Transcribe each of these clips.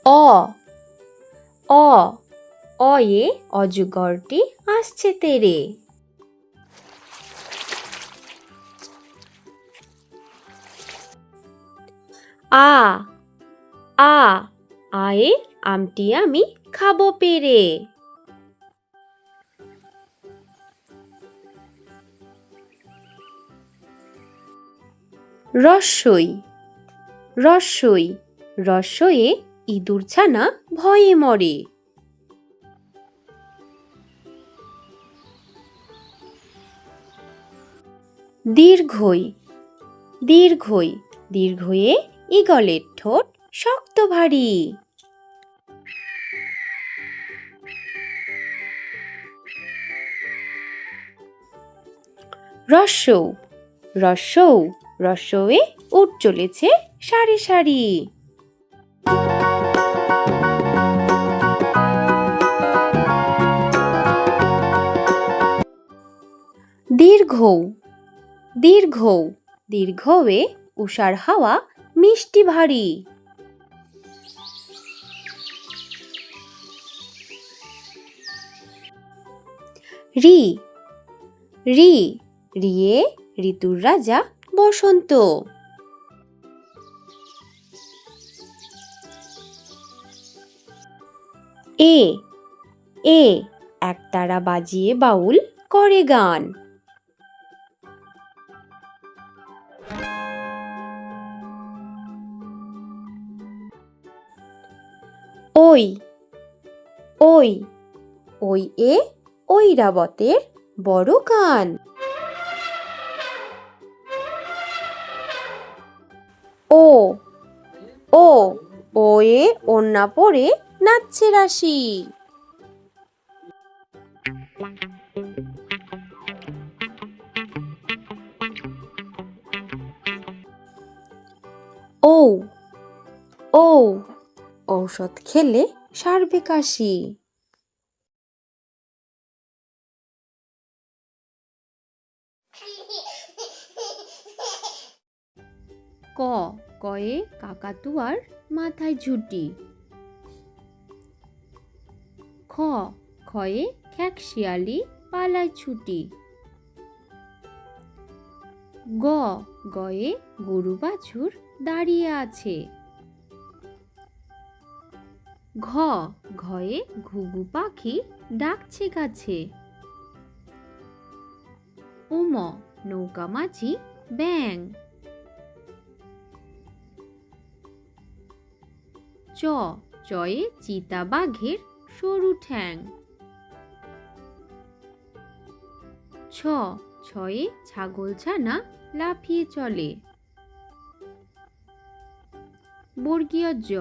অ অ অয়ে অজগরটি আসছে তেরে। আ আ আয়ে আমটি আমি খাবো পেরে। রস্বই রস্বই রস্বয়ে ইঁদুর ছানা ভয়ে মরে। দীর্ঘই দীর্ঘই দীর্ঘয়ে ঈগলের ঠোঁট শক্ত ভারী। রস্যৌ রস্যৌ রস্যৌয়ে উট চলেছে সারি সারি। দীর্ঘৌ দীর্ঘৌ দীর্ঘয়ে উষার হাওয়া মিষ্টি ভারী। রি রি রিয়ে ঋতুর রাজা বসন্ত। এ এ একতারা বাজিয়ে বাউল করে গান। ওই ওই ওই এ ঐরাবতের বড় কান। ও ও ওয়ে ওড়না পরে নাচছে রাশি। ঔ ঔ ঔষধ খেলে সারবে কাশি। ক কয়ে কাকাতুয়ার মাথায় ঝুঁটি। খ খয়ে খ্যাকশিয়ালি পালায় ছুটি। গ গয়ে গরু বাছুর দাঁড়িয়ে আছে। ঘ ঘয়ে ঘুঘু পাখি ডাকছে গাছে। উম নৌকা মাঝি ব্যাং। চ চয়ে চিতা বাঘের সরু ঠ্যাং। ছ ছয়ে ছাগল ছানা লাফিয়ে চলে। বর্গীয় জ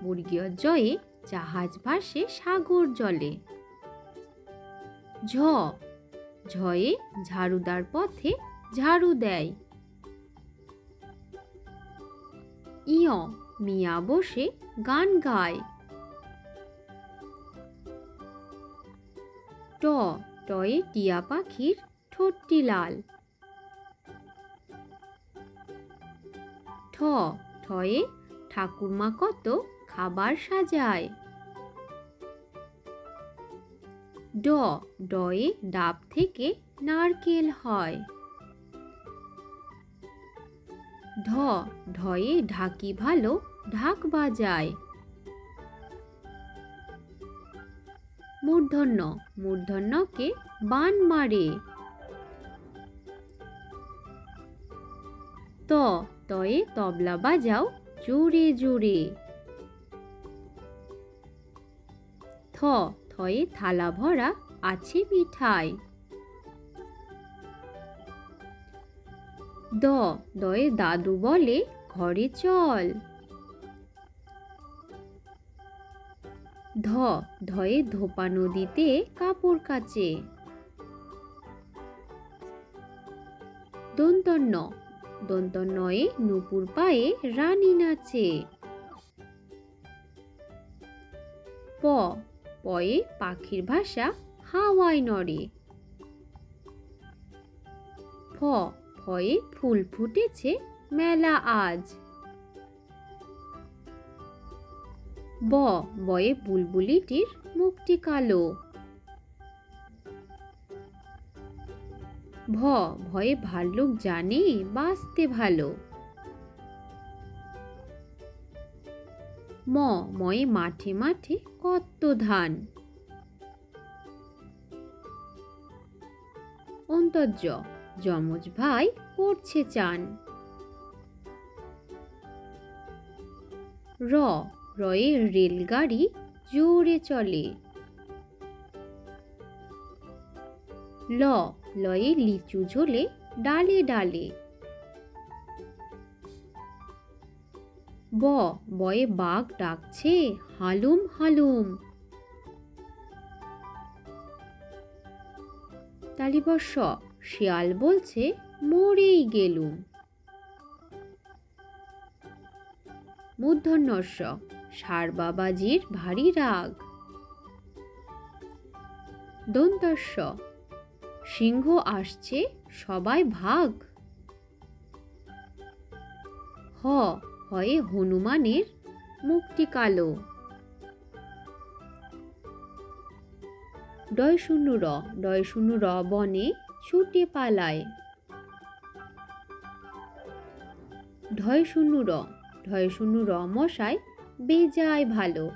বর্গীয় জয়ে জাহাজ ভাসে সাগর জলে। ঝ ঝয়ে ঝাড়ুদার পথে ঝাড়ু দেয়। ইয় মিয়া বসে গান গায়। ট টয়ে টিয়া পাখির ঠোঁটটি লাল। ঠ ঠয়ে ঠাকুরমা কত খাবার সাজায়। ড ডয়ে ডাব থেকে নারকেল হয়। ঢ ঢয়ে ঢাকি ভালো ঢাক বাজায়। মূর্ধন্য মূর্ধন্যকে বান মারে। ত তয়ে তবলা বাজাও জোরে জোরে। থ থয়ে থালা ভরা আছে মিঠাই। দ দয়ে দাদু বলে ঘরে চল। ধ ধয়ে ধোপা নদীতে কাপড় কাচে। দন্তন্য দন্তন্যয়ে নুপুর পায়ে রানী নাচে। প পয়ে পাখির ভাষা হাওয়ায় নড়ে। ফ ফয়ে ফুল ফুটেছে মেলা আজ। বয়ে বুলবুলিটির মুখটি কালো। ভয়ে ভাল্লুক জানে বাঁচতে ভালো। ময়ে মাঠে মাঠে কত ধান। অন্তর্য যমজ ভাই করছে চান। রয়ে রেলগাড়ি জোরে চলে। লয়ে লিচু ঝোলে ডালে ডালে। বয়ে বাঘ ডাকছে হালুম হালুম। তালিবর্ষ শিয়াল বলছে মরেই গেলুম। মূর্ধন্যস্ব ষাঁড় বাবাজির ভারী রাগ। দন্তস্ব সিংহ আসছে সবাই ভাগ। হয়ে হনুমানের মুখটি কালো। ডয় শূন্য র বনে ছুটে পালায়। ঢয় শূন্য র মশাই বেজায় ভালো।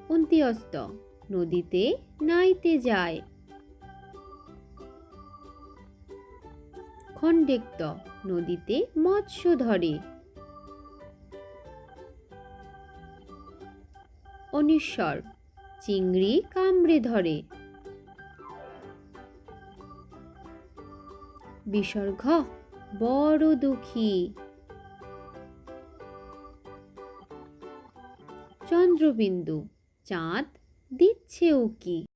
অন্ত্যস্ত নদীতে নাইতে যায়। খণ্ডেক্ত নদীতে মৎস্য ধরে। অনিশ্বর চিংড়ি কামড়ে ধরে। বিসর্গ বড় দুঃখী। চন্দ্রবিন্দু চাঁদ দিচ্ছে উকি।